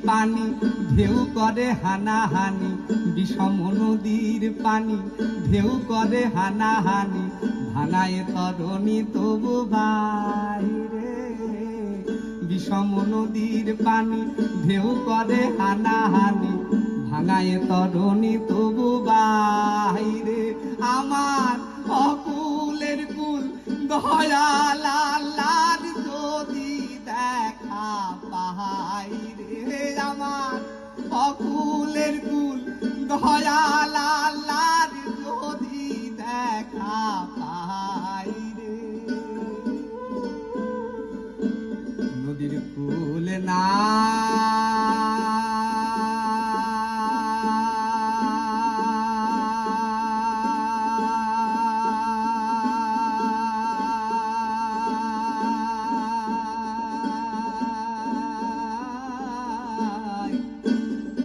পানি ঢেউ করে হানাহানি, বিষম নদীর পানি ঢেউ করে হানাহানি, ভাঙায় তরণী তবু বাইরে। বিষম নদীর পানি ঢেউ করে হানাহানি, ভাঙায় তরণী তবু বাইরে। আমার অকুলের কুল দয়াল আল্লাহর যদি দেখা পাই রে, আমার অকুলের কুল দয়াল আল্লাহর যদি দেখা পাই রে। নদীর কুল না